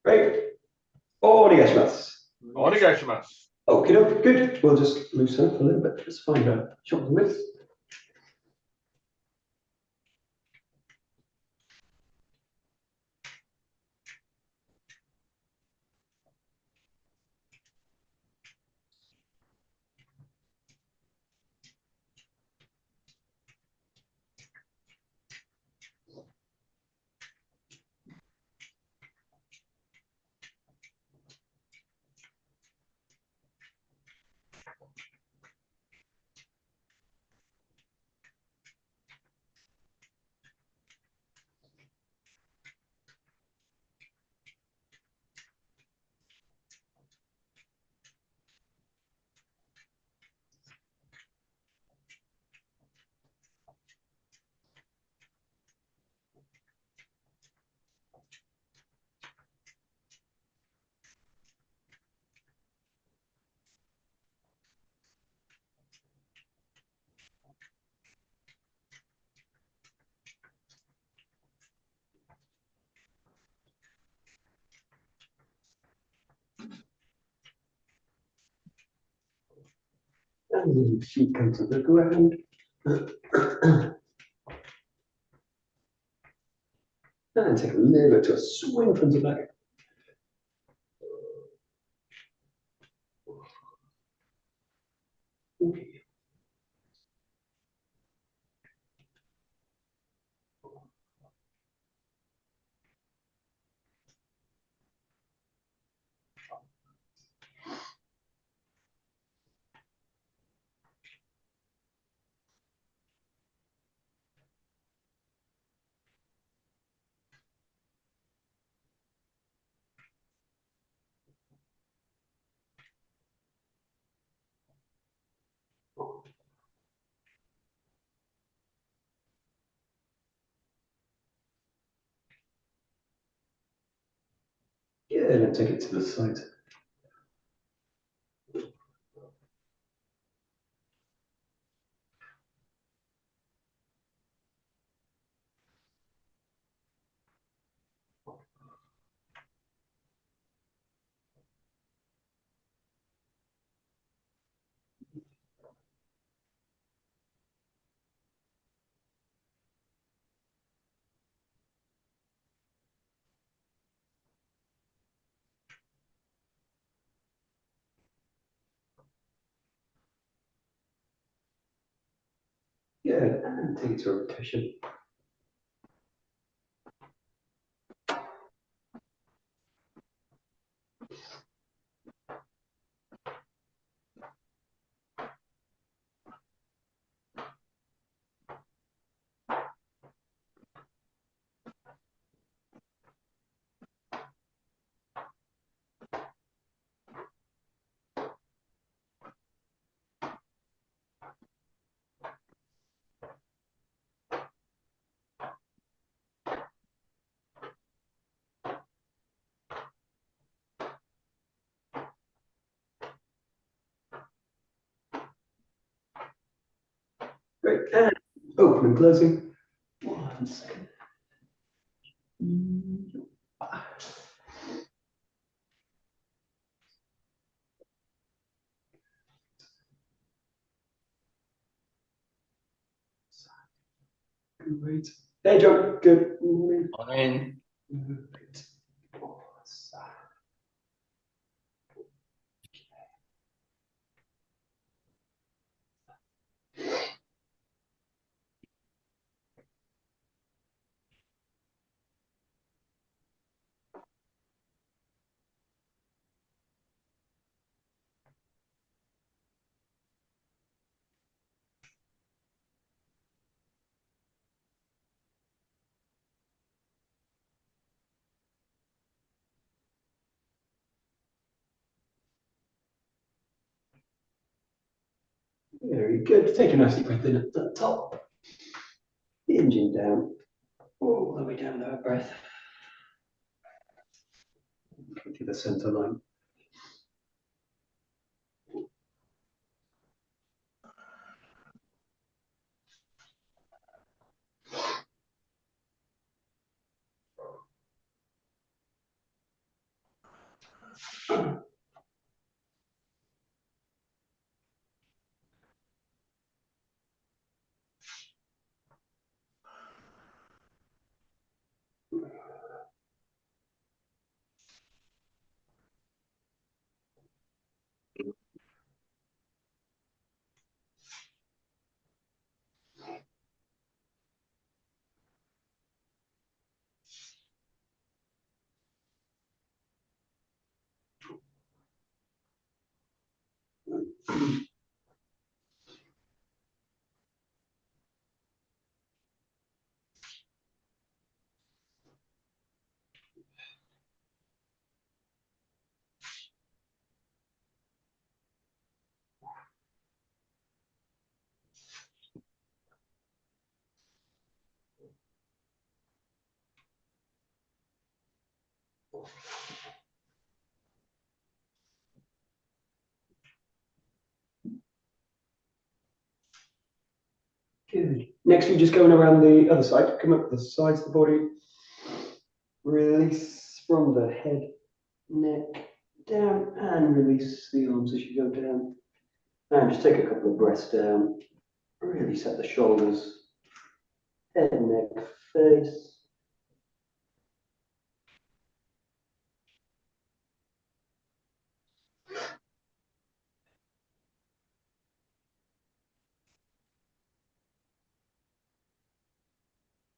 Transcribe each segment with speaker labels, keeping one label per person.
Speaker 1: Great. Onegaishimasu.
Speaker 2: Onegaishimasu.
Speaker 1: Okay, good. We'll just loosen up a little bit. Just find a shoulder width. And the feet come to the ground. And take a little bit to a swing from the back. Good, and take it to the side. Good, and take it to a rotation. Great, and open and closing. 1 second. Great. Hey, John. Good morning.
Speaker 3: Morning.
Speaker 1: Great. Very good. Take a nice deep breath in at the top. Hinging down. All the way down the breath. To the center line. Good. Next, we're just going around the other side. Come up the sides of the body. Release from the head, neck, down, and release the arms as you go down. And just take a couple of breaths down. Really set the shoulders, head, neck, face.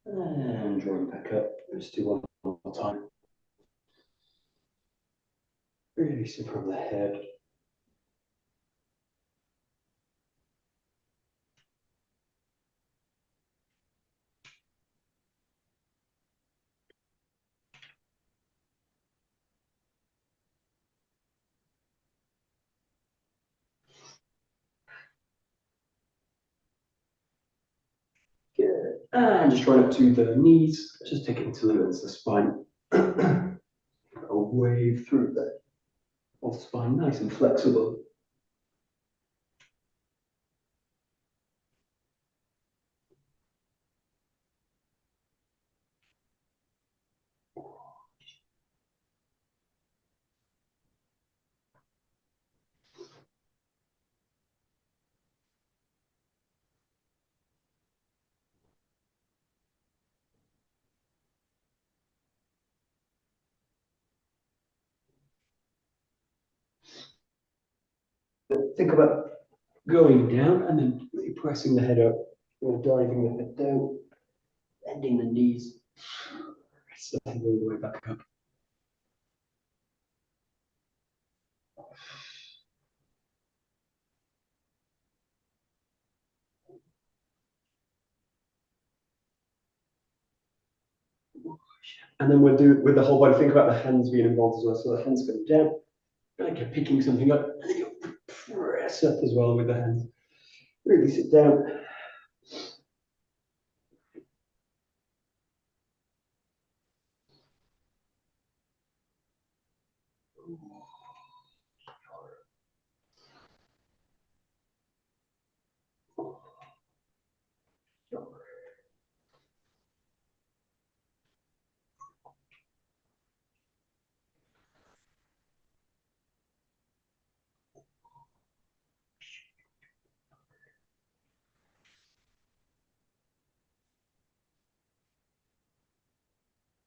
Speaker 1: And drawing back up. Let's do one more time. Releasing from the head. Good. And just right up to the knees. Just take it until it ends the spine. A wave through the whole spine, nice and flexible. Think about going down and then really pressing the head up, diving the head down, bending the knees, stepping all the way back up. And then we'll do with the whole body, think about the hands being involved as well. So the hands go down, like you're picking something up, and then you press up as well with the hands. Really sit down.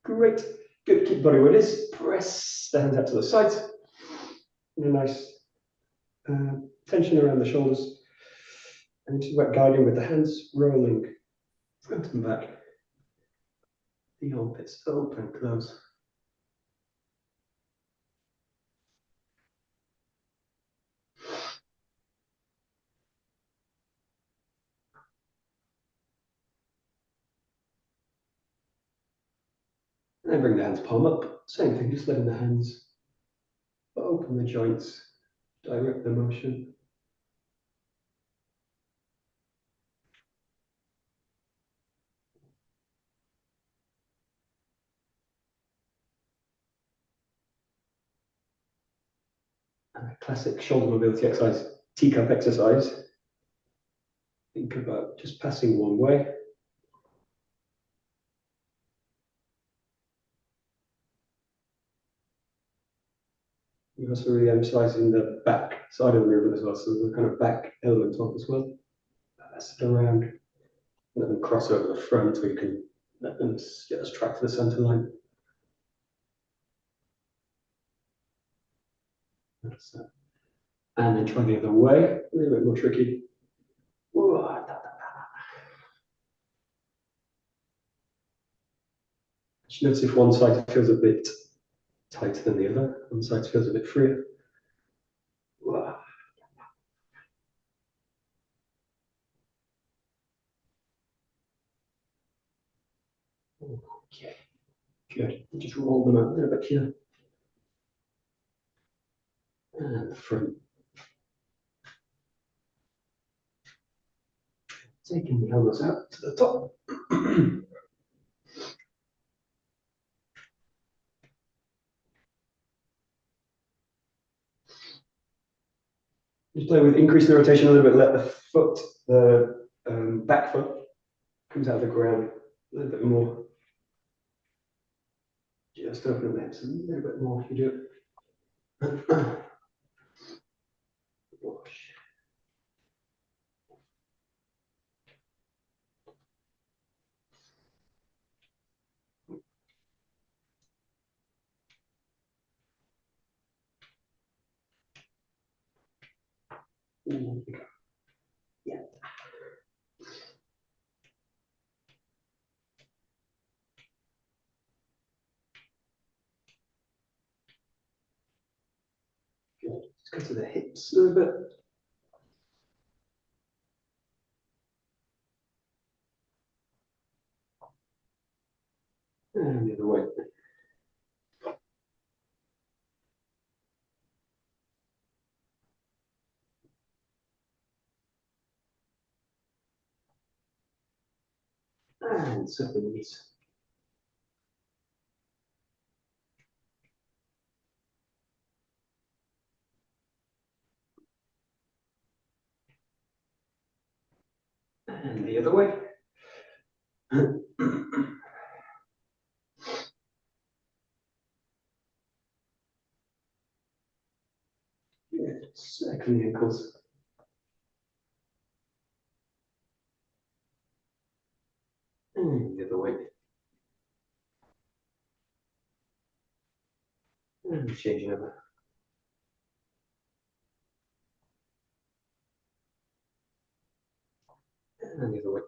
Speaker 1: Great. Good. Keep the body where it is. Press the hands out to the sides. And a nice tension around the shoulders. And just about guiding with the hands, rolling front and back. The armpits open, close. And then bring the hands palm up. Same thing, just letting the hands open the joints, direct the motion. And a classic shoulder mobility exercise, teacup exercise. Think about just passing one way. You're also really emphasizing the back side of the movement as well, so there's a kind of back element of it as well. Pass it around, let them cross over the front, so you can let them get us track to the center line. That's that. And then try the other way, a little bit more tricky. Just notice if one side feels a bit tighter than the other, one side feels a bit freer. Okay, good. Just roll them out a little bit here. And the front. Taking the elbows out to the top. Just play with increasing the rotation a little bit. Let the foot, the back foot, comes out of the ground a little bit more. Just open the hips a little bit more if you do it. Wash. Yeah. Good. Just go to the hips a little bit. And the other way. And set the knees. And the other way. Good. Circle the ankles. And the other way. And changing over. And the other way.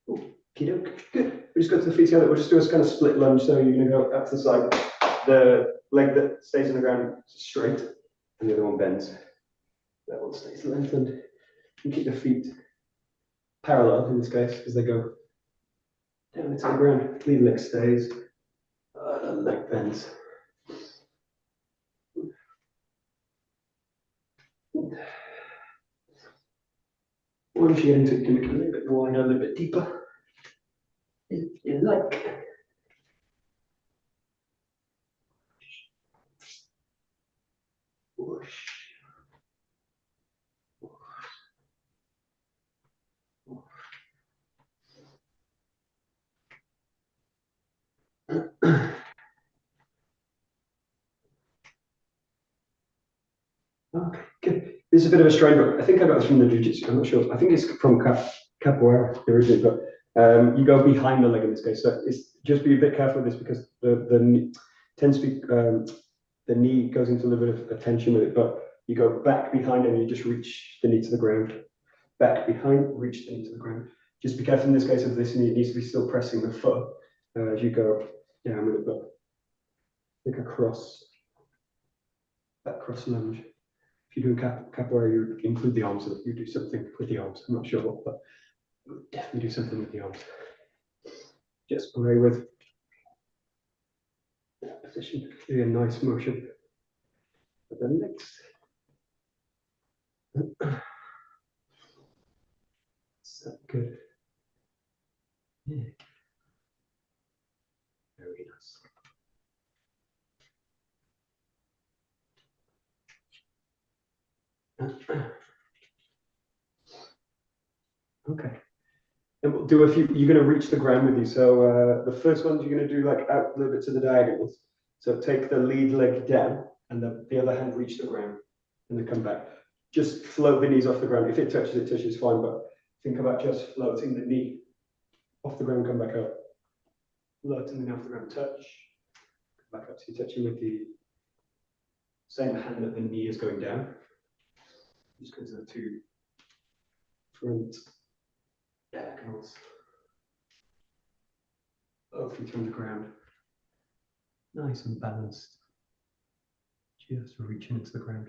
Speaker 1: Okey-doke. Good. We just go to the feet together. We'll just do a kind of split lunge. So you're going to go up to the side. The leg that stays on the ground straight, and the other one bends. That one stays lengthened. You keep the feet parallel in this case, because they go down into the ground. Lead leg stays. The leg bends. Once you get into it, you can make it a little bit wider, a little bit deeper. If you like. Whoosh. Okay, good. This is a bit of a strange one. I think I got this from the jiu-jitsu. I'm not sure. I think it's from capoeira originally, but you go behind the leg in this case. So it's just be a bit careful with this because the tends to be the knee goes into a little bit of a tension with it, but you go back behind and you just reach the knee to the ground. Back behind, reach the knee to the ground. Just be careful in this case of this knee. It needs to be still pressing the foot as you go down with it, but like a cross, that cross lunge. If you do capoeira, you include the arms, so that you do something with the arms. I'm not sure what, but definitely do something with the arms. Just play with that position. Really a nice motion. But then next. So good. Yeah. Very nice. Okay. And we'll do a few. You're going to reach the ground with you. So the first one you're going to do like out a little bit to the diagonals. So take the lead leg down, and the other hand reach the ground, and then come back. Just float the knees off the ground. If it touches fine. But think about just floating the knee off the ground, come back up. Floating the knee off the ground, touch. Come back up. So you're touching with the same hand that the knee is going down. Just go to the two front diagonals. Both feet on the ground. Nice and balanced. Just reaching into the ground.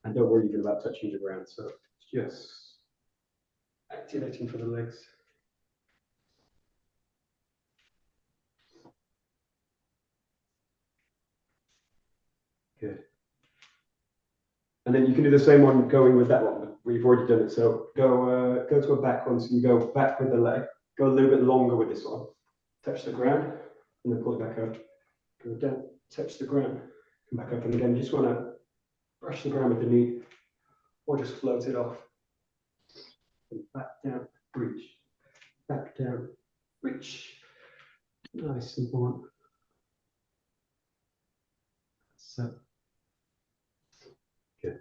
Speaker 1: And don't worry even about touching the ground. So just activating for the legs. Good. And then you can do the same one going with that one, but we've already done it. So go to a back one. So you go back with the leg. Go a little bit longer with this one. Touch the ground and then pull it back up. Go down, touch the ground, come back up. And again, you just want to brush the ground with the knee or just float it off. And back down, reach. Back down, reach. Nice and one. So good.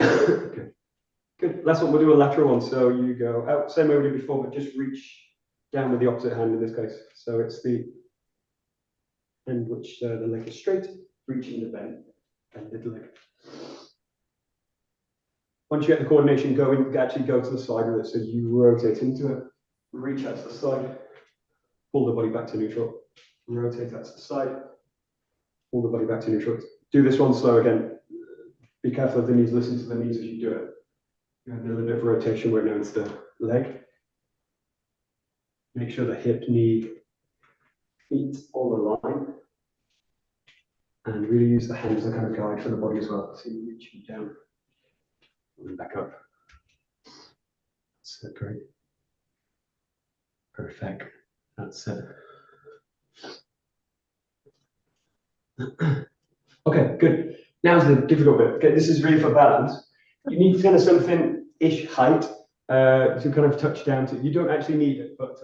Speaker 1: Good. Good. Last one, we'll do a lateral one. So you go out, same way we did before, but just reach down with the opposite hand in this case. So it's the hand which the leg is straight, reaching the bend the leg. Once you get the coordination going, actually go to the side with it. So you rotate into it, reach out to the side, pull the body back to neutral, rotate out to the side, pull the body back to neutral. Do this one slow again. Be careful of the knees, listen to the knees as you do it. You have a little bit of rotation where now it's the leg. Make sure the hip, knee, feet all align. And really use the hands as a kind of guide for the body as well. So you reach down and back up. That's great. Perfect. That's it. Okay, good. Now's the difficult bit. Okay, this is really for balance. You need kind of something-ish height to kind of touch down to. You don't actually need it, but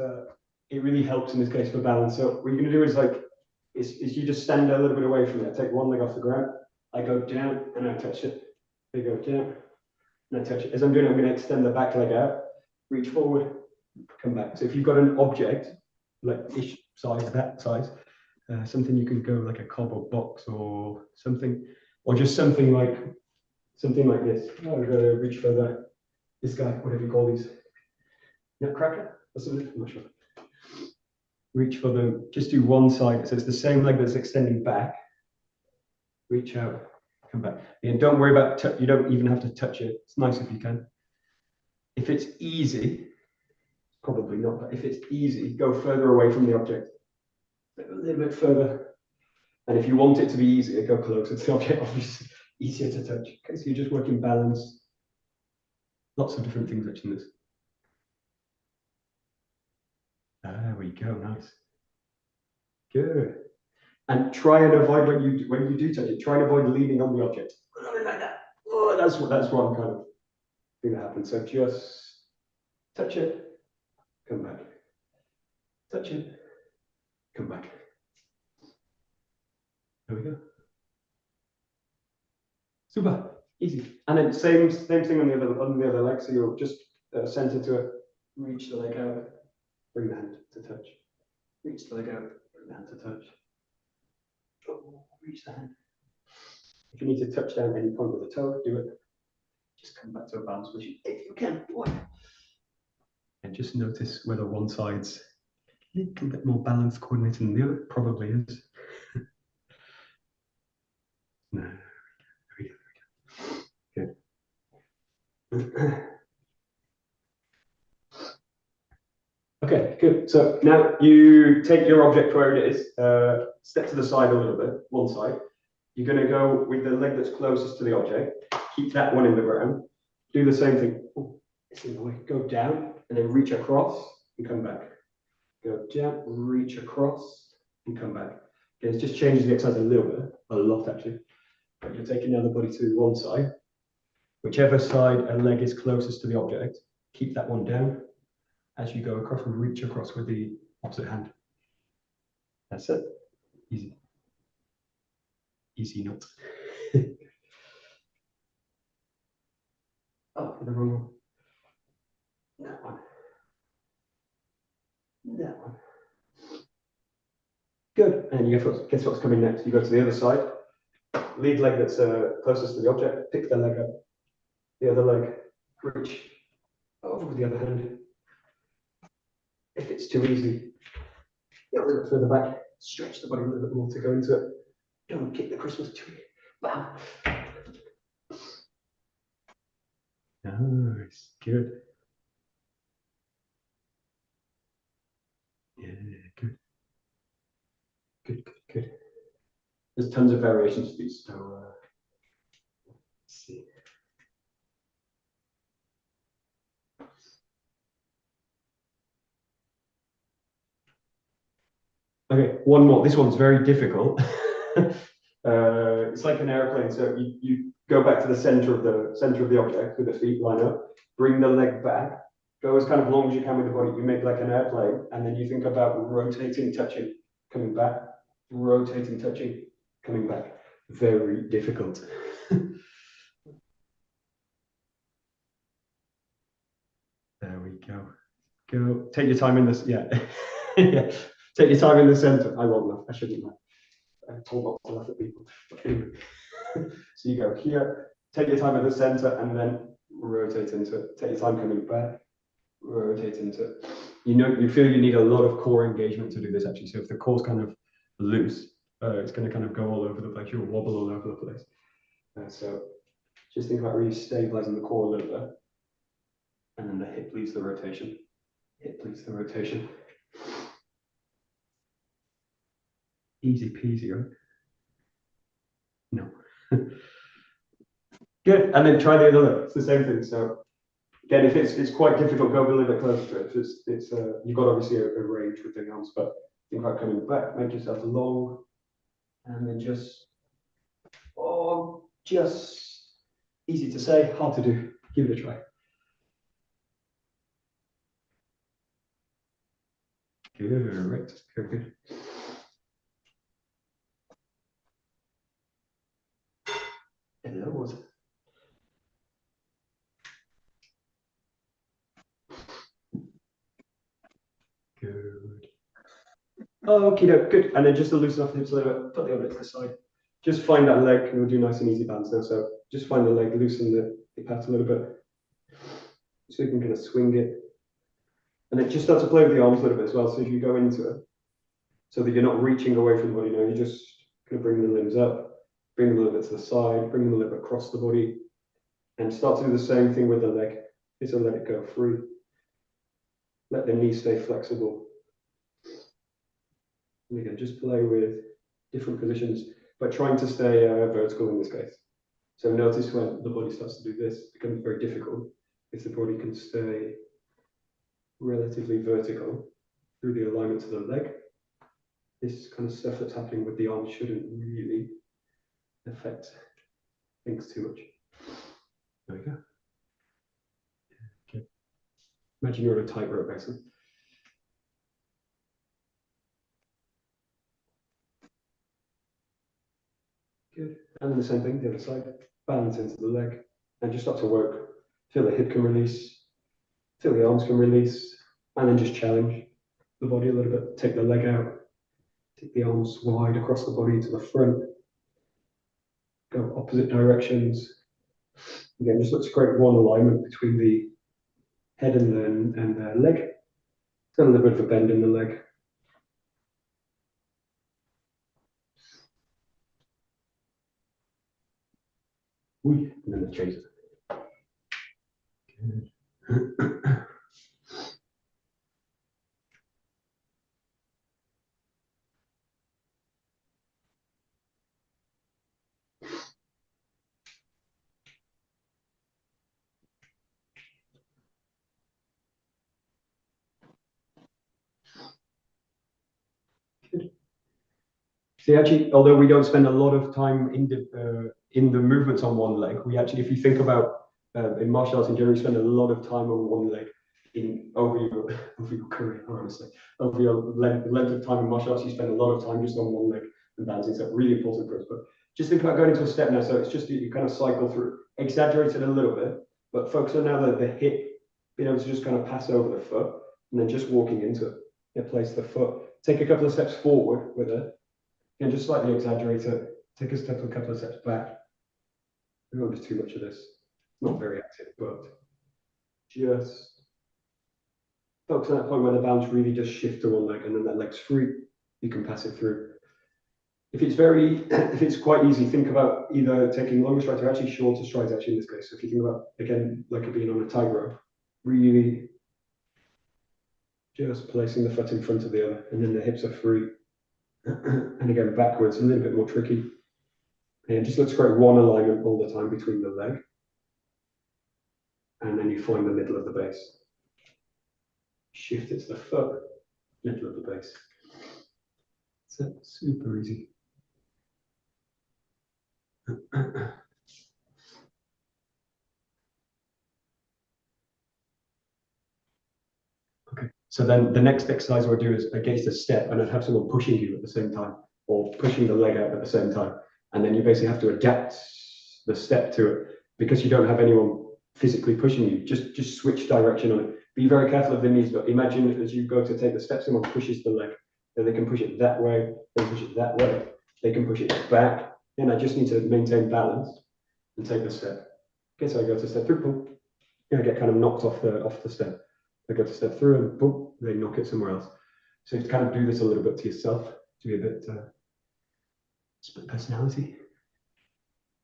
Speaker 1: it really helps in this case for balance. So what you're going to do is you just stand a little bit away from it. Take one leg off the ground. I go down and I touch it. I go down and I touch it. As I'm doing it, I'm going to extend the back leg out, reach forward, come back. So if you've got an object like ish size, that size, something you can go like a cardboard box or something, or just something like this. Oh, we've got to reach further. This guy, whatever you call these, nutcracker or something. I'm not sure. Reach for them. Just do one side. So it's the same leg that's extending back. Reach out, come back. And don't worry about. You don't even have to touch it. It's nice if you can. If it's easy, probably not. But if it's easy, go further away from the object. A little bit further. And if you want it to be easier, go closer to the object. Obviously, easier to touch. Okay, so you're just working balance. Lots of different things actually in this. There we go, nice. Good. And try and avoid when you do touch it, try and avoid leaning on the object. Like that. Oh, that's one kind of thing that happens. So just touch it, come back. Touch it, come back. There we go. Super easy. And then same thing on the other leg. So you'll just center to it, reach the leg out, bring the hand to touch. Reach the leg out, bring the hand to touch. Oh, reach the hand. If you need to touch down any point with the toe, do it. Just come back to a balance position if you can. And just notice whether one side's a little bit more balanced, coordinated than the other. Probably is. No. There we go. Good. Okay, good. So now you take your object where it is, step to the side a little bit, one side. You're going to go with the leg that's closest to the object. Keep that one in the ground. Do the same thing. Oh, it's in the way. Go down and then reach across and come back. Go down, reach across and come back. Okay, it's just changing the exercise a little bit, a lot actually. But you're taking the other body to one side. Whichever side a leg is closest to the object, keep that one down as you go across and reach across with the opposite hand. That's it. Easy. Easy not. Oh, the wrong one. That one. That one. Good. And you guess what's coming next? You go to the other side. Lead leg that's closest to the object. Pick the leg up. The other leg. Reach over with the other hand. If it's too easy, get a little bit further back. Stretch the body a little bit more to go into it. Don't kick the Christmas tree. Bam. Nice. Good. Yeah, good. Good, good, good. There's tons of variations of these, so let's see. Okay, one more. This one's very difficult. It's like an airplane. So you go back to the center of the object with the feet line up, bring the leg back, go as kind of long as you can with the body. You make like an airplane, and then you think about rotating, touching, coming back, rotating, touching, coming back. Very difficult. There we go. Go. Take your time in this. Yeah. Yeah. Take your time in the center. I won't laugh. I shouldn't laugh. I'm told not to laugh at people. Anyway. So you go here, take your time at the center, and then rotate into it. Take your time coming back, rotate into it. You feel you need a lot of core engagement to do this actually. So if the core's kind of loose, it's going to kind of go all over the place. You'll wobble all over the place. So just think about really stabilizing the core a little bit. And then the hip leads the rotation. Hip leads the rotation. Easy peasy, right? No. Good. And then try the other leg. It's the same thing. So again, if it's quite difficult, go a little bit closer to it. It's you've got obviously a range with the arms, but think about coming back, make yourself long, and then just easy to say, hard to do. Give it a try. Good, right. Very good. Hello. Good. Okay, no, good. And then just to loosen off the hips a little bit, put the other to the side. Just find that leg, and we'll do nice and easy bands now. So just find the leg, loosen the hip a little bit. So you can kind of swing it. And then just start to play with the arms a little bit as well. So as you go into it, so that you're not reaching away from the body now, you just kind of bring the limbs up, bring them a little bit to the side, bring them a little bit across the body, and start to do the same thing with the leg. Just let it go free. Let the knee stay flexible. And again, just play with different positions, but trying to stay vertical in this case. So notice when the body starts to do this, it becomes very difficult. If the body can stay relatively vertical through the alignment to the leg, this kind of stuff that's happening with the arm shouldn't really affect things too much. There we go. Okay. Imagine you're on a tightrope, basically. Good. And then the same thing, the other side. Balance into the leg and just start to work. Feel the hip can release, feel the arms can release, and then just challenge the body a little bit. Take the leg out, take the arms wide across the body to the front. Go opposite directions. Again, just let's create one alignment between the head and the leg. Got a little bit of a bend in the leg. And then let's change it. Good. Good. See, actually, although we don't spend a lot of time in the movements on one leg, we actually, if you think about in martial arts in general, you spend a lot of time on one leg over your career, honestly. Over your length of time in martial arts, you spend a lot of time just on one leg and balancing. So really important for us. But just think about going into a step now. So it's just you kind of cycle through, exaggerate it a little bit, but focus on now the hip, being able to just kind of pass over the foot, and then just walking into it. You place the foot, take a couple of steps forward with it, and just slightly exaggerate it. Take a couple of steps back. We won't do too much of this. Not very active, but just focus on that point where the balance really just shift to one leg, and then that leg's free. You can pass it through. If it's quite easy, think about either taking longer strides or actually shorter strides. Actually, in this case, so if you think about again like being on a tightrope, really just placing the foot in front of the other, and then the hips are free. And again, backwards, a little bit more tricky. And just let's create one alignment all the time between the leg. And then you find the middle of the base. Shift it to the foot, middle of the base. So super easy. Okay, so then the next exercise we'll do is against a step, and I'd have someone pushing you at the same time, or pushing the leg out at the same time. And then you basically have to adapt the step to it because you don't have anyone physically pushing you. Just switch direction on it. Be very careful of the knees, but imagine as you go to take the step, someone pushes the leg. Then they can push it that way, they push it that way, they can push it back. And I just need to maintain balance and take the step. Okay, so I go to step through, boom, and I get kind of knocked off the step. I go to step through and boom, they knock it somewhere else. So you have to kind of do this a little bit to yourself to be a bit split personality.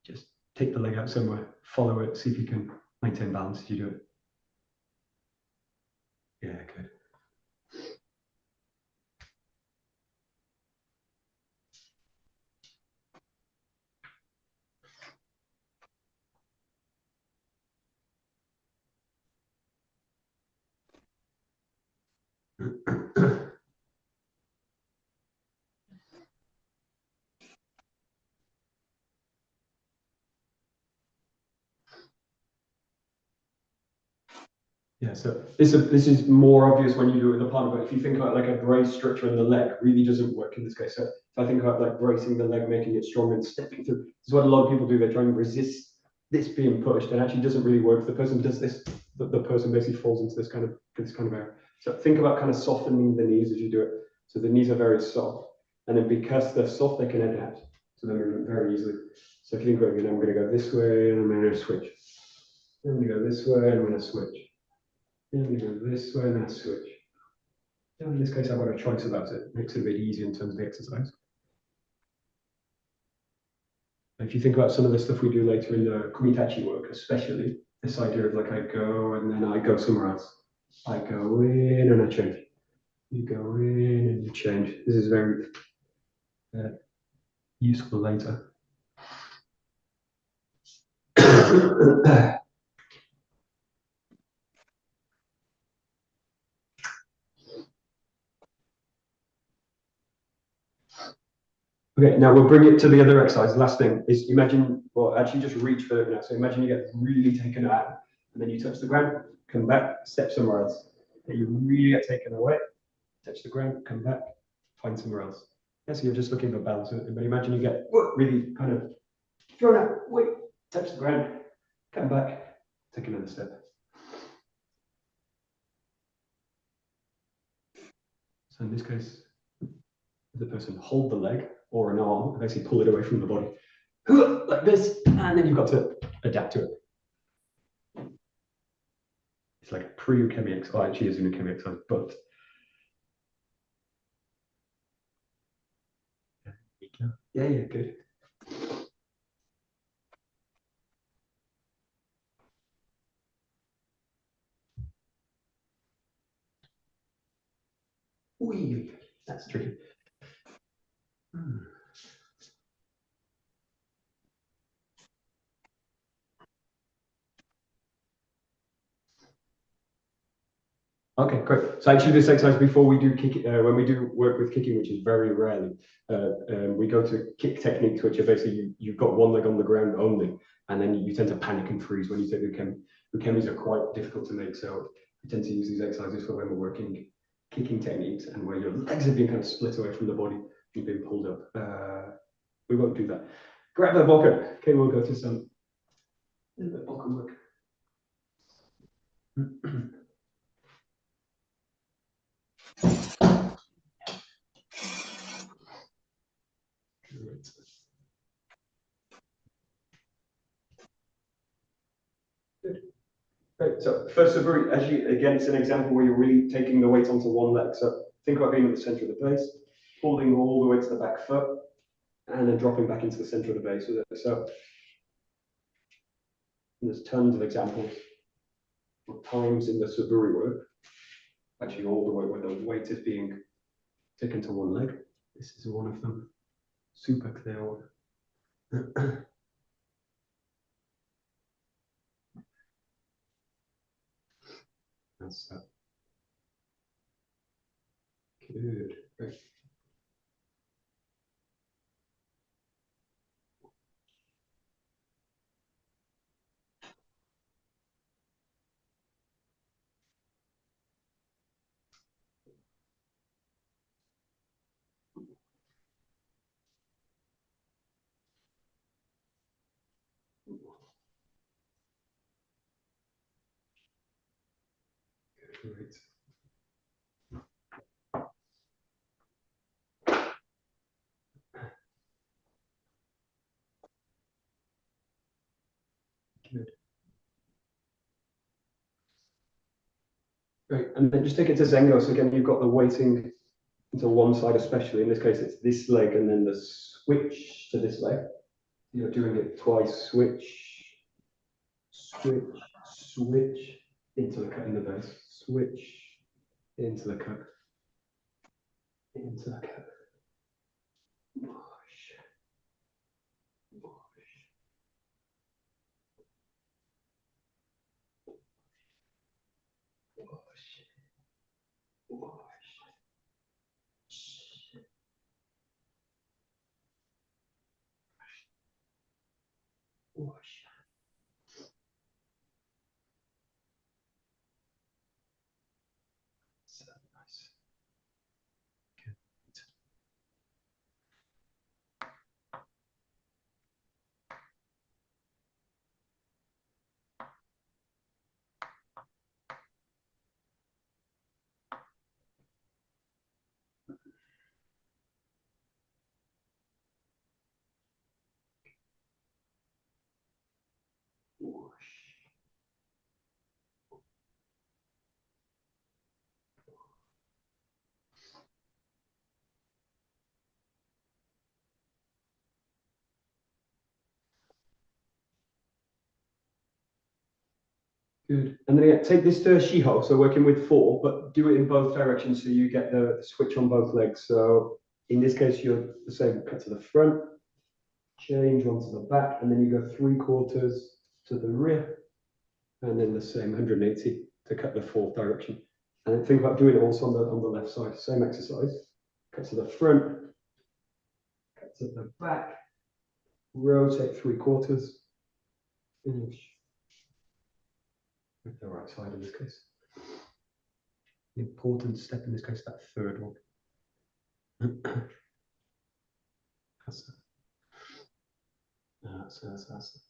Speaker 1: Just take the leg out somewhere, follow it, see if you can maintain balance as you do it. Yeah, good. Yeah, so this is more obvious when you do it with a partner, but if you think about like a brace structure in the leg, really doesn't work in this case. So if I think about like bracing the leg, making it strong and stepping through, this is what a lot of people do. They try and resist this being pushed, and actually doesn't really work. If the person does this, the person basically falls into this kind of area. So think about kind of softening the knees as you do it. So the knees are very soft, and then because they're soft, they can adapt to the movement very easily. So if you think about it, I'm going to go this way, and I'm going to switch. I'm going to go this way, and I'm going to switch. I'm going to go this way, and then switch. So in this case, I've got a choice about it. Makes it a bit easier in terms of the exercise. If you think about some of the stuff we do later in the kumitachi work, especially this idea of like I go and then I go somewhere else. I go in and I change. You go in and you change. This is very useful later. Okay, now we'll bring it to the other exercise. Last thing is imagine, well, actually just reach further now. So imagine you get really taken out and then you touch the ground, come back, step somewhere else. Then you really get taken away, touch the ground, come back, find somewhere else. Yeah, so you're just looking for balance. But imagine you get really kind of thrown out, wait, touch the ground, come back, take another step. So in this case, the person hold the leg or an arm, and basically pull it away from the body, like this, and then you've got to adapt to it. It's like a pre-𝑢kemi exercise, or actually is an 𝑢kemi exercise, but yeah, good. Wee, that's tricky. Okay, great. So actually, this exercise before we do kick, when we do work with kicking, which is very rarely, we go to kick techniques, which are basically you've got one leg on the ground only, and then you tend to panic and freeze when you take the kem. The chemis are quite difficult to make, so we tend to use these exercises for when we're working kicking techniques and where your legs are being kind of split away from the body and being pulled up. We won't do that. Grab a bokken. Okay, we'll go to some little bit of bokken work. Good. Great. So first 𝗧𝗪𝗡, again, it's an example where you're really taking the weight onto one leg. So think about being at the center of the base, holding all the way to the back foot, and then dropping back into the center of the base with it. So there's tons of examples of times in the 𝗧𝗪𝗡 work, actually all the way where the weight is being taken to one leg. This is one of them. Super clear one. That's that. Good. Great. Great. Good. Great. And then just take it to Zengo. So again, you've got the weighting into one side, especially in this case, it's this leg and then the switch to this leg. You're doing it twice. Switch, switch, switch into the cut in the base. Switch into the cut. Into the cut. Wash. Wash. Wash. Wash. Wash. So nice. Good. Wash. Good. And then again, take this to 𝘱𝘭, so working with 4, but do it in both directions so you get the switch on both legs. So in this case, you're the same, cut to the front, change onto the back, and then you go 3/4 to the rear, and then the same 180 to cut the 4th direction. And then think about doing it also on the left side, same exercise. Cut to the front, cut to the back, rotate 3/4, finish with the right side in this case. The important step in this case, that 3rd one. That's it. That's it.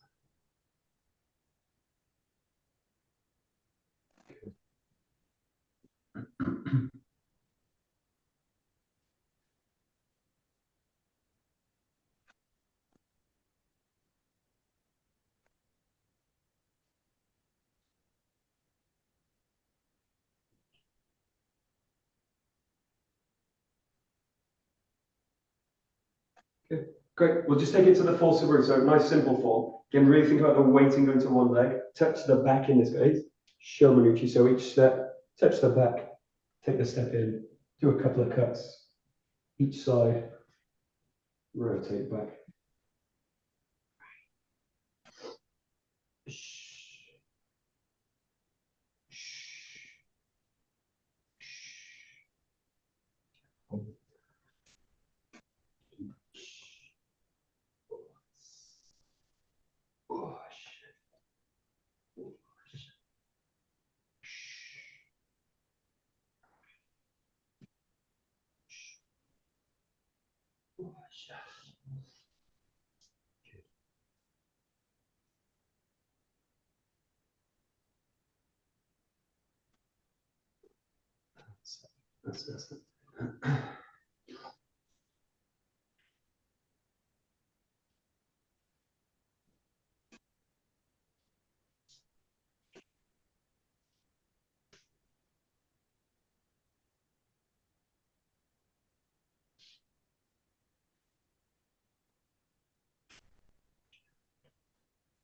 Speaker 1: Okay, great. We'll just take it to the full 𝗧𝗪𝗡. So nice simple form. Again, really think about the weighting going to one leg. Touch the back in this case. 𝘭𝘪𝘢. So each step, touch the back, take the step in, do a couple of cuts each side, rotate back. That's it.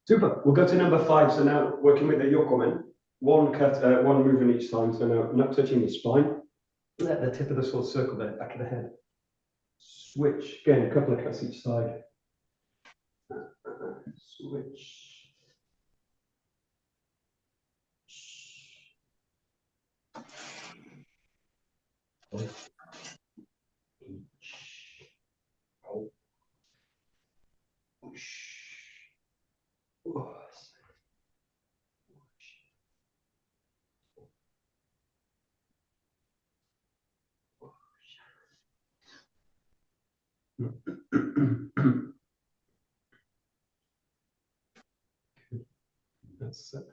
Speaker 1: Super. We'll go to number 5. So now working with the 𝘥𝘠𝘦𝘢. One cut, one movement each time. So now not touching the spine. Let the tip of the sword circle the back of the head. Switch. Again, a couple of cuts each side. Switch. That's it.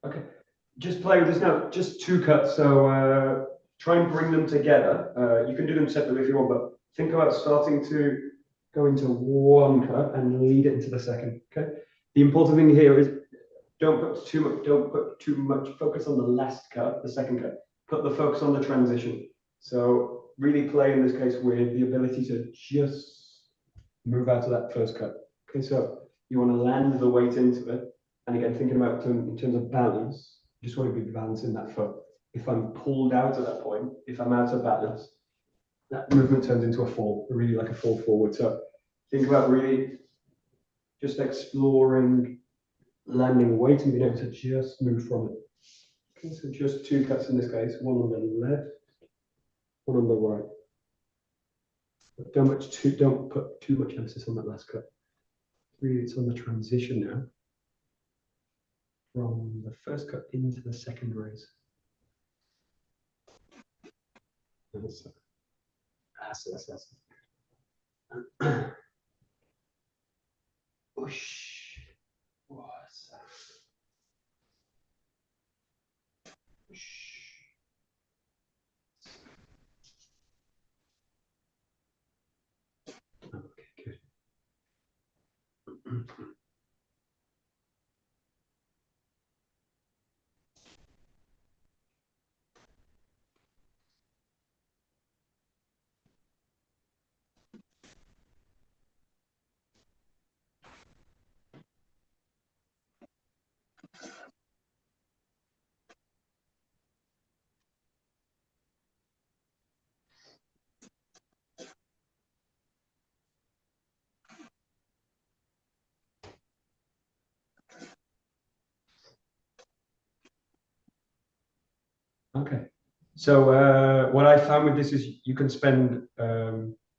Speaker 1: Okay, just play with this now. Just 2 cuts, so try and bring them together. You can do them separately if you want, but think about starting to go into 1 cut and lead it into the second. Okay. The important thing here is don't put too much focus on the last cut, the second cut. Put the focus on the transition. So really play in this case with the ability to just move out of that first cut. Okay, so you want to land the weight into it. And again, thinking about in terms of balance, you just want to be balancing that foot. If I'm pulled out at that point, if I'm out of balance, that movement turns into a fall, really like a fall forward. So think about really just exploring landing weight and being able to just move from it. Okay, so just 2 cuts in this case, one on the left, one on the right. But don't put too much emphasis on that last cut. Really, it's on the transition now from the first cut into the second raise. That's it. Whoosh. Whoosh. Okay, good. Okay, so what I found with this is you can spend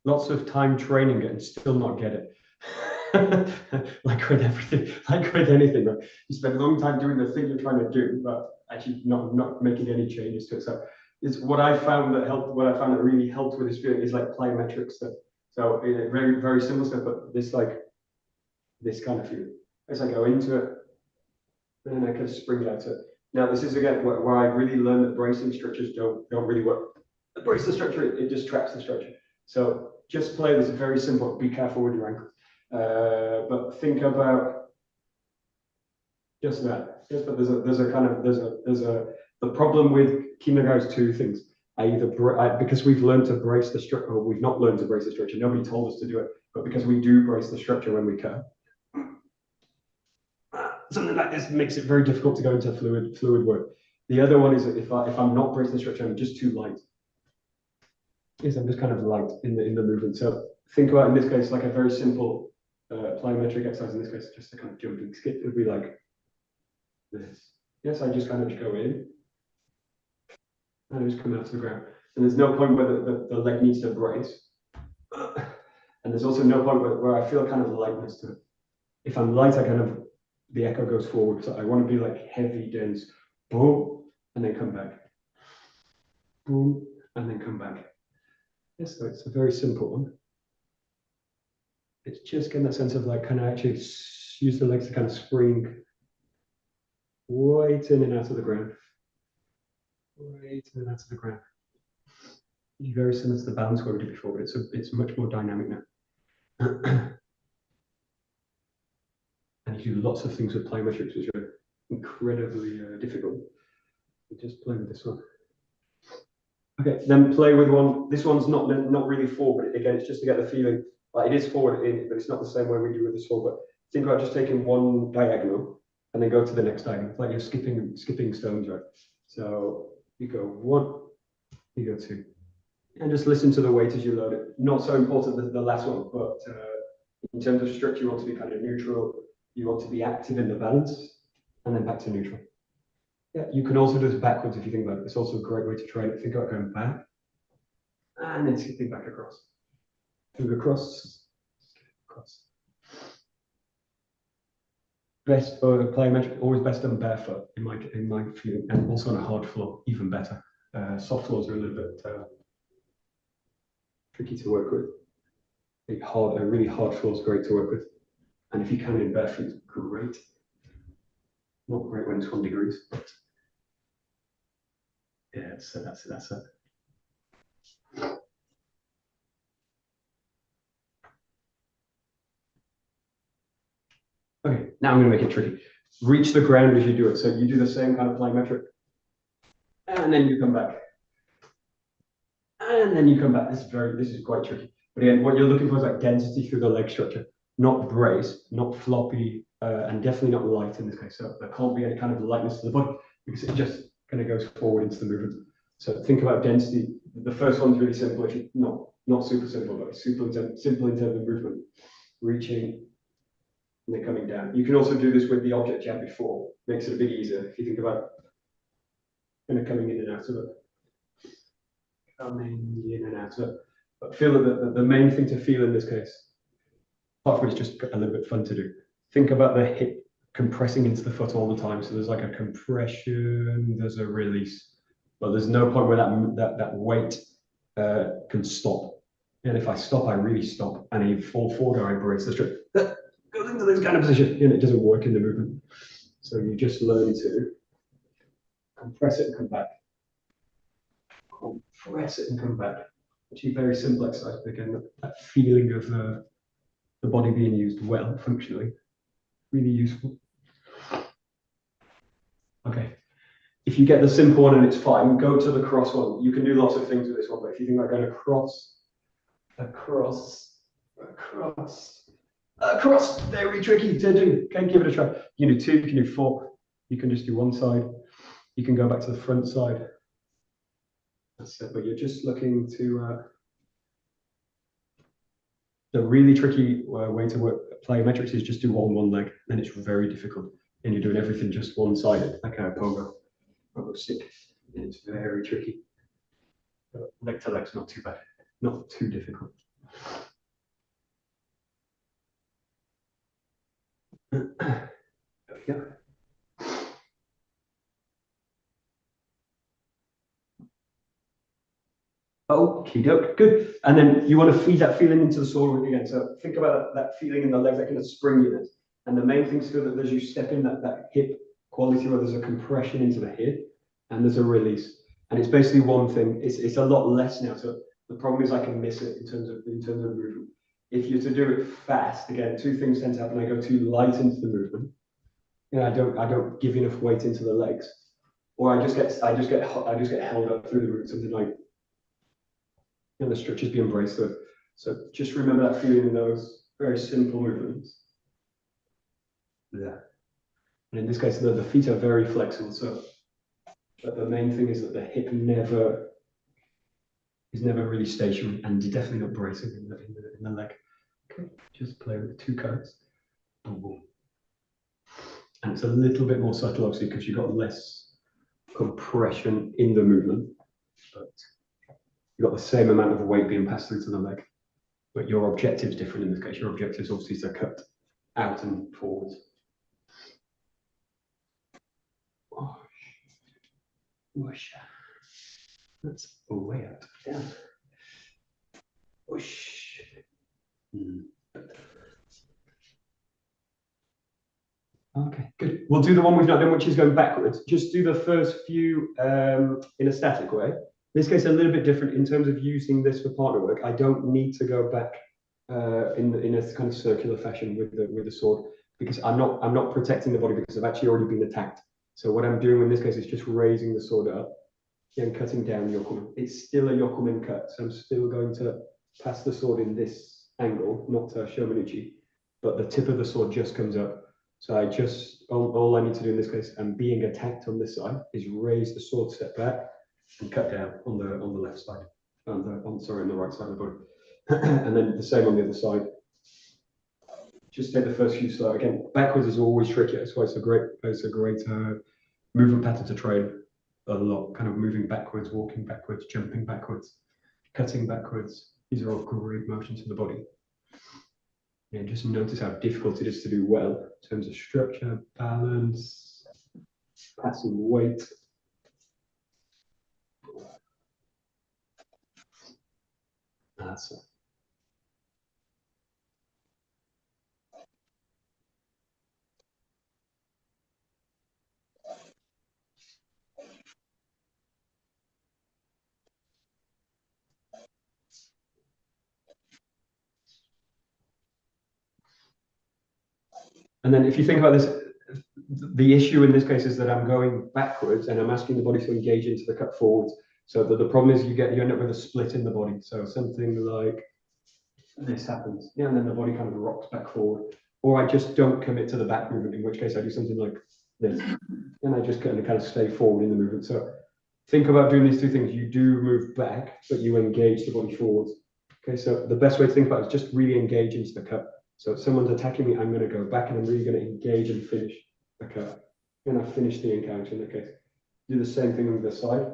Speaker 1: lots of time training it and still not get it. Like with everything, like with anything, right? You spend a long time doing the thing you're trying to do, but actually not making any changes to it. So it's what I found that helped. What I found that really helped with this feeling is like plyometric stuff. So very simple stuff, but this kind of feeling. as I go into it, and then I can spring out it. Now, this is again where I really learned that bracing structures don't really work. Brace the structure, it just traps the structure. So just play this very simple. Be careful with your ankle, but think about just that. Yes, but there's the problem with Kinaga is two things. Because we've learned to brace the structure, or we've not learned to brace the structure. Nobody told us to do it, but because we do brace the structure when we can. Something like this makes it very difficult to go into fluid work. The other one is that if I'm not bracing the structure, I'm just too light. Yes, I'm just kind of light in the movement. So think about, in this case, like a very simple plyometric exercise. In this case, just a kind of jumping skip. It would be like this. Yes, I just kind of go in and I just come out to the ground. And there's no point where the leg needs to brace. And there's also no point where I feel kind of lightness to it. If I'm light, the echo goes forward. So I want to be like heavy, dense, boom, and then come back. Boom, and then come back. Yes, so it's a very simple one. It's just getting that sense of like, can I actually use the legs to kind of spring right in and out of the ground. Right in and out of the ground. Very similar to the balance where we did before, but it's much more dynamic now. And you do lots of things with plyometrics, which are incredibly difficult. You just play with this one. Okay, then play with one. This one's not really forward, but again, it's just to get the feeling. Like it is forward, but it's not the same way we do with this one. But think about just taking one diagonal and then go to the next diagonal, like you're skipping stones, right? So you go one, you go two, and just listen to the weight as you load it. Not so important the last one, but in terms of structure, you want to be kind of neutral. You want to be active in the balance, and then back to neutral. Yeah, you can also do this backwards if you think about it. It's also a great way to train it. Think about going back, and then skipping back across. Move across, across. Best for plyometric, always best done barefoot in my feeling, and also on a hard floor, even better. Soft floors are a little bit tricky to work with. A really hard floor is great to work with, and if you can in barefoot, great. Not great when it's 1 degree, but yeah, that's it. Okay, now I'm going to make it tricky. Reach the ground as you do it. So you do the same kind of plyometric, and then you come back, and then you come back. This is quite tricky. But again, what you're looking for is like density through the leg structure, not brace, not floppy, and definitely not light in this case. So there can't be any kind of lightness to the body because it just kind of goes forward into the movement. So think about density. The first one's really simple. Actually, not super simple, but simple in terms of movement, reaching. And then coming down. You can also do this with the object you had before. Makes it a bit easier if you think about kind of coming in and out of it. Coming in and out of it. But feel that the main thing to feel in this case, apart from it's just a little bit fun to do, think about the hip compressing into the foot all the time. So there's like a compression, there's a release. But there's no point where that weight can stop. And if I stop, I really stop. And I fall forward or I brace the strip. Goes into this kind of position, and it doesn't work in the movement. So you just learn to compress it and come back. Compress it and come back. Actually, very simple exercise, but again, that feeling of the body being used well, functionally, really useful. Okay. If you get the simple one and it's fine, go to the cross one. You can do lots of things with this one, but if you think about going across, very tricky to do. Okay, give it a try. You can do 2, you can do 4, you can just do one side, you can go back to the front side. That's it, but you're just looking to the really tricky way to work plyometrics is just do one leg, then it's very difficult. And you're doing everything just one-sided, like a pogo stick, and it's very tricky. But leg to leg's not too bad, not too difficult. There we go. Okie doke, good. And then you want to feed that feeling into the sole again. So think about that feeling in the legs, that kind of springiness. And the main thing is that as you step in that hip quality where there's a compression into the hip and there's a release. And it's basically one thing. It's a lot less now. So the problem is I can miss it in terms of movement. If you're to do it fast, again, two things tend to happen. I go too light into the movement. You know, I don't give enough weight into the legs, or I just get held up through the movement, something like, and the structures being braced. So just remember that feeling in those very simple movements. Yeah. And in this case, the feet are very flexible. So, but the main thing is that the hip is never really stationary, and you're definitely not bracing in the leg. Okay, just play with the two cards. Boom, boom. And it's a little bit more subtle, obviously, because you've got less compression in the movement, but you've got the same amount of weight being passed through to the leg. But your objective is different in this case. Your objective is obviously to cut out and forwards. Whoosh. That's a way out. Yeah. Whoosh. Okay, good. We'll do the one we've not done, which is going backwards. Just do the first few in a static way. In this case, a little bit different in terms of using this for partner work. I don't need to go back in a kind of circular fashion with the sword, because I'm not protecting the body, because I've actually already been attacked. So what I'm doing in this case is just raising the sword up and cutting down 𝘨𝘠𝘠𝑚𝑒n. It's still a 𝘨𝘠𝘠𝑚𝑒n cut, so I'm still going to pass the sword in this angle, not 𝘭𝘪𝘠𝘠, but the tip of the sword just comes up. So I just, all I need to do in this case, and being attacked on this side, is raise the sword, step back, and cut down on the left side, on the right side of the body, and then the same on the other side. Just take the first few slow. Again, backwards is always tricky. That's why it's a great movement pattern to train a lot. Kind of moving backwards, walking backwards, jumping backwards, cutting backwards. These are all great motions in the body. And just notice how difficult it is to do well in terms of structure, balance, passing weight. That's it. And then if you think about this, the issue in this case is that I'm going backwards and I'm asking the body to engage into the cut forwards. So that the problem is you end up with a split in the body. So something like this happens. Yeah, and then the body kind of rocks back forward. Or I just don't commit to the back movement, in which case I do something like this. And I just kind of stay forward in the movement. So think about doing these two things. You do move back, but you engage the body forwards. Okay, so the best way to think about it is just really engage into the cut. So if someone's attacking me, I'm going to go back and I'm really going to engage and finish the cut. And I finish the encounter in that case. Do the same thing on the side.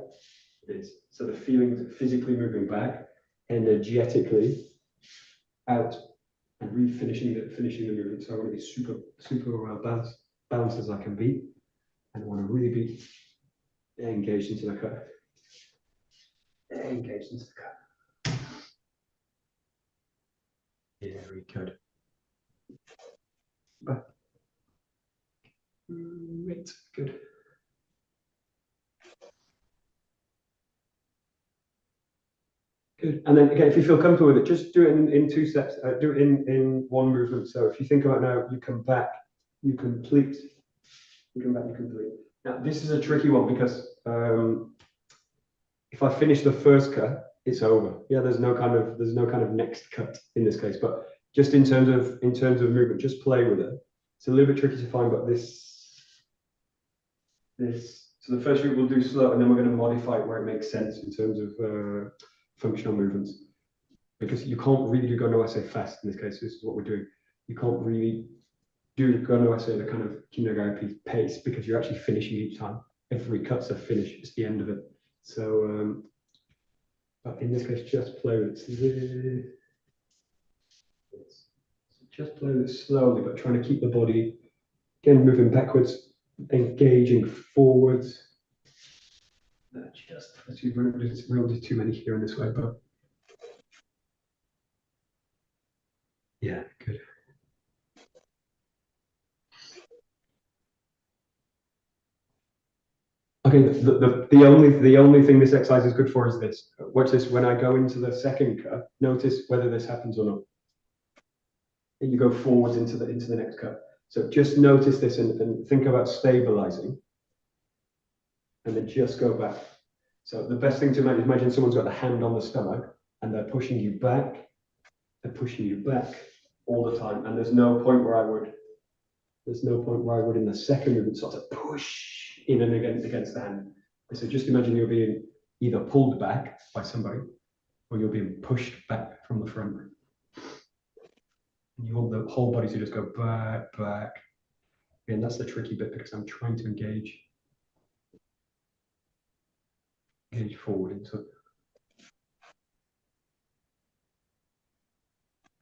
Speaker 1: So the feeling of physically moving back, energetically out, and really finishing the movement. So I want to be super balanced as I can be, and I want to really be engaged into the cut. Engaged into the cut. Very good. Back. Great, good. Good. And then again, if you feel comfortable with it, just do it in two steps. Do it in one movement. So if you think about now, you come back, you complete. You come back, you complete. Now this is a tricky one because if I finish the first cut, it's over. Yeah, there's no kind of next cut in this case. But just in terms of movement, just play with it. It's a little bit tricky to find, but this. So the first week we'll do slow, and then we're going to modify it where it makes sense in terms of functional movements. Because you can't really do 𝑥 fast in this case. This is what we're doing. You can't really do 𝑥 at the kind of kindergarten pace because you're actually finishing each time. Every cut's a finish. It's the end of it. So, but in this case, just play with it. Just play with it slowly, but trying to keep the body again moving backwards. Engaging forwards. We won't do too many here in this way, but yeah, good. Okay, the only thing this exercise is good for is this. Watch this. When I go into the second cut, notice whether this happens or not. And you go forwards into the next cut. So just notice this and think about stabilizing, and then just go back. So the best thing to imagine someone's got the hand on the stomach and they're pushing you back. They're pushing you back all the time, and there's no point where I would in the second movement sort of push in and against the hand. So just imagine you're being either pulled back by somebody or you're being pushed back from the front. And you want the whole body to just go back, back. And that's the tricky bit because I'm trying to engage forward into it.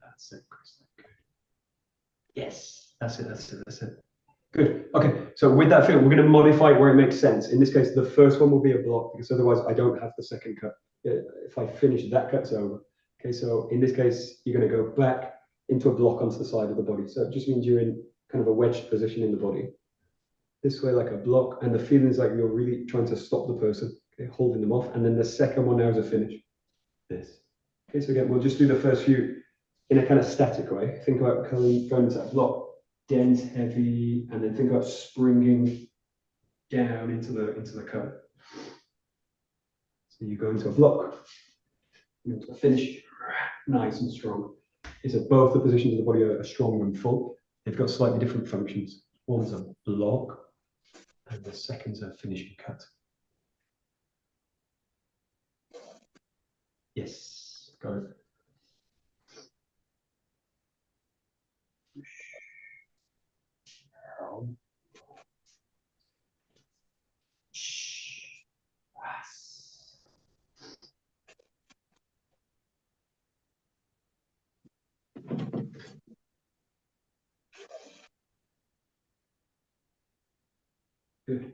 Speaker 1: That's it, Chris. Good. Yes, that's it. Good. Okay, so with that feel, we're going to modify it where it makes sense. In this case, the first one will be a block because otherwise I don't have the second cut. If I finish that cut's over. Okay, so in this case, you're going to go back into a block onto the side of the body. So it just means you're in kind of a wedged position in the body. This way, like a block, and the feeling is like you're really trying to stop the person, okay, holding them off. And then the second one now is a finish. This. Okay, so again, we'll just do the first few in a kind of static way. Think about going into that block, dense, heavy, and then think about springing down into the cut. So you go into a block, into a finish, nice and strong. Is that both the positions of the body are strong and full. They've got slightly different functions. One's a block, and the second's a finishing cut. Yes, got it. Good.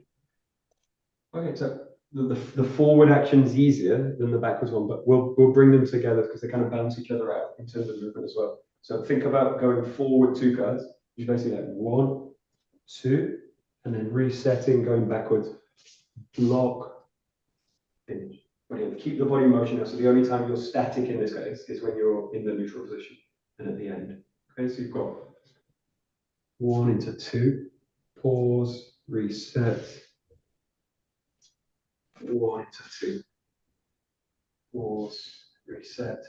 Speaker 1: Okay, so the forward action is easier than the backwards one, but we'll bring them together because they kind of balance each other out in terms of movement as well. So think about going forward 2 cuts. You basically like 1, 2, and then resetting, going backwards. Block, finish. Brilliant. Keep the body in motion now. So the only time you're static in this case is when you're in the neutral position and at the end. Okay, so you've got 1 into 2, pause, reset. 1 into 2, pause, reset.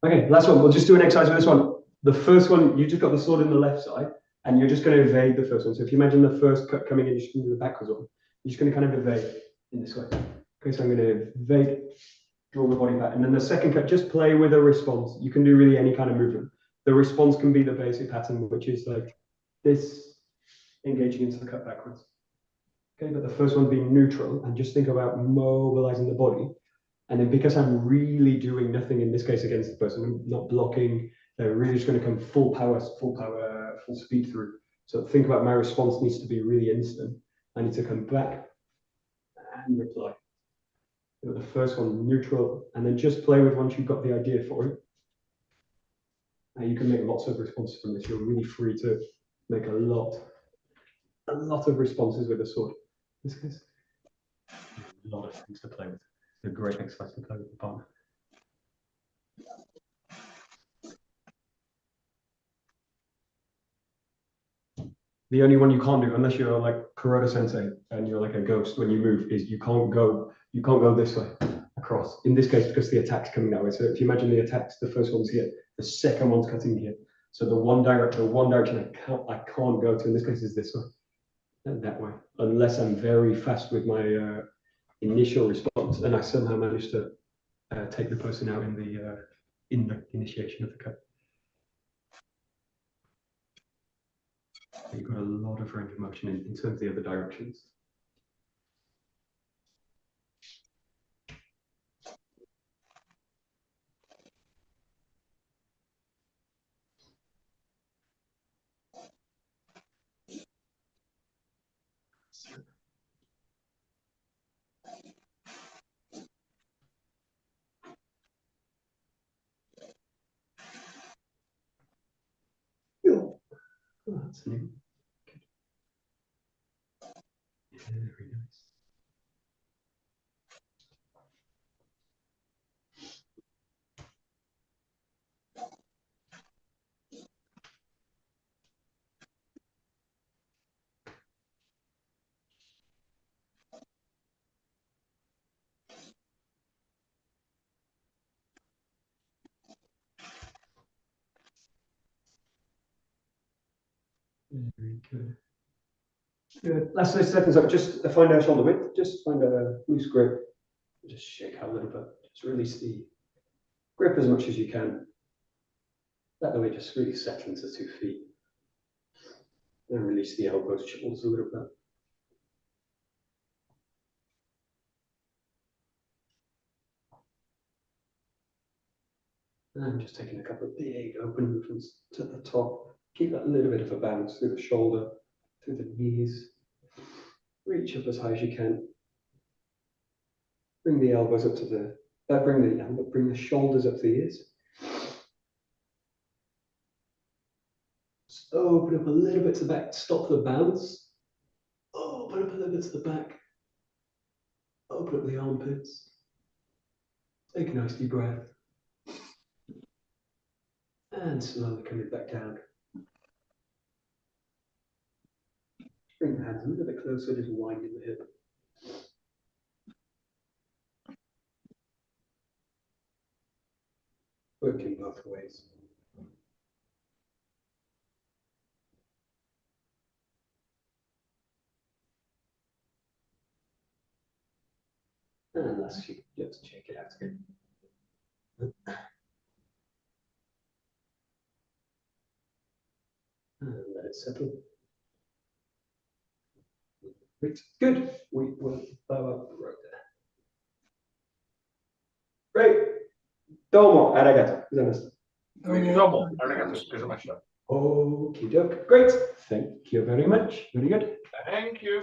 Speaker 1: Okay, last one. We'll just do an exercise with this one. The first one, you just got the sword in the left side, and you're just going to evade the first one. So if you imagine the first cut coming in, you're just going to do the backwards one. You're just going to kind of evade in this way. Okay, so I'm going to evade, draw the body back, and then the second cut, just play with a response. You can do really any kind of movement. The response can be the basic pattern, which is like this, engaging into the cut backwards. Okay, but the first one being neutral, and just think about mobilizing the body. And then because I'm really doing nothing in this case against the person, I'm not blocking, they're really just going to come full power, full speed through. So think about my response needs to be really instant. I need to come back and reply. So the first one, neutral, and then just play with once you've got the idea for it. Now you can make lots of responses from this. You're really free to make a lot of responses with the sword. In this case, a lot of things to play with. A great exercise to play with the partner. The only one you can't do, unless you're like Kuroda Sensei and you're like a ghost when you move, is you can't go this way across. In this case, because the attack's coming that way. So if you imagine the attacks, the first one's here, the second one's cutting here. So the one direction I can't go to in this case is this way. And that way. Unless I'm very fast with my initial response and I somehow manage to take the person out in the initiation of the cut. You've got a lot of range of motion in terms of the other directions. Oh, that's new. Good. Yeah, very nice. Very good. Good. Last 30 seconds up. Just find our shoulder width. Just find a loose grip. Just shake out a little bit. Just release the grip as much as you can. That way, just really settle into 2 feet. And release the elbows, shoulders a little bit. And just taking a couple of big open movements to the top. Keep that little bit of a bounce through the shoulder, through the knees. Reach up as high as you can. Bring the elbows up to the, bring the shoulders up to the ears. Just open up a little bit to the back, stop the bounce. Open up a little bit to the back. Open up the armpits. Take a nice deep breath. And slowly coming back down. Bring the hands a little bit closer, just winding the hip. Working both ways. And last, you just check it out again. And let it settle. Great. Good. We will bow up right there. Great. Domo arigato gozaimasu.
Speaker 2: Domo arigato gozaimasu.
Speaker 1: Okie doke. Great. Thank you very much. Very good.
Speaker 2: Thank you.